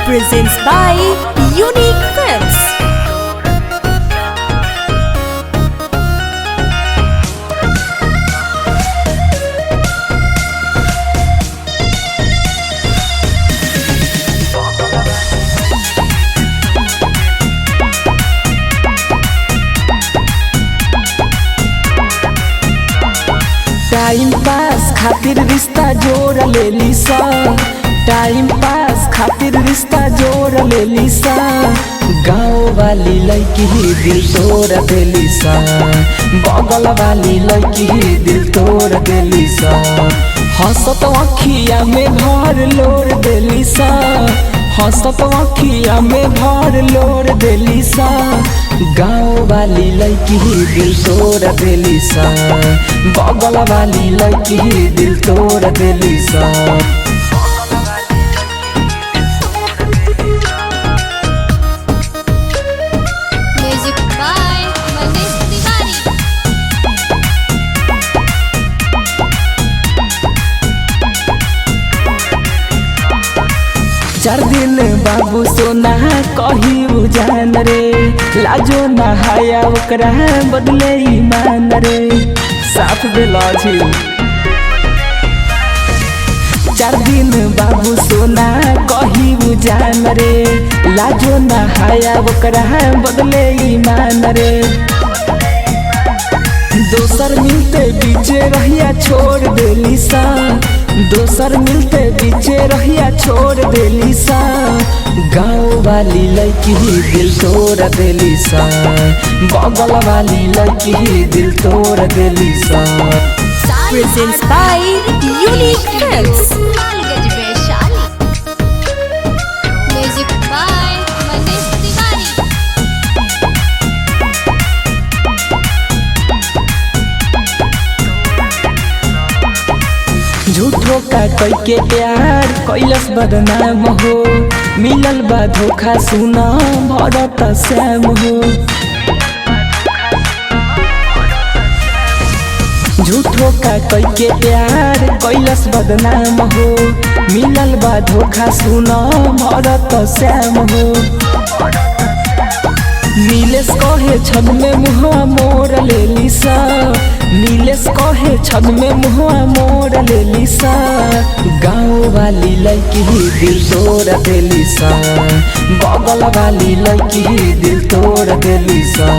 presents by Unique Films. Time pass खातिर रिश्ता जोड़ लेली सा, टाइम पास खातिर रिश्ता जोड़ लेली सा। गाँव वाली लड़की ही दिल तोड़ देली सा, बगल वाली लड़की ही दिल तोड़ देली सा। हंसत अखिया में भर लोर देली सा, हंसत अखिया में भर लोर देली सा। गाँव वाली लड़की ही दिल तोड़ देली सा, बगल वाली लड़की ही दिल तोड़ देली सा। Music by Manish Tiwari. 4 दिन बाबू सोना कही उजान रे, लाजो नहाया ओकरा बदले ईमान रे। साथ बेला छी 4 दिन बाबू सोना कही उजान रे, लाजो नहाया ओकरा बदले ईमान रे। दोसर मिलते बीचे रहिया छोड़ देली सा, दोसर मिलते बीचे रहिया छोड़ देली सा। गाँव वाली लड़की ही दिल तोड़ देली सा, बगल वाली लड़की ही दिल तोड़ देली सा। Presents by Unique Films. Lalganj Vaishali. Music by Manish Tiwari. झूठो का कई के प्यार कैलस बदनाम हो, मिलल बा धोखा सुना भरत श्याम हो। झूठो का कई के प्यार कैलस बदनाम हो, मिलल बा धोखा सुना भरत श्याम हो। नीलेश कहे छद में मुहवा मोर लेली सा, नीलेश कहे छद में मुहवा मोर लेली सा। गाँव वाली लड़की ही दिल तोड़ देली सा, बगल वाली लड़की ही दिल तोड़ देली सा।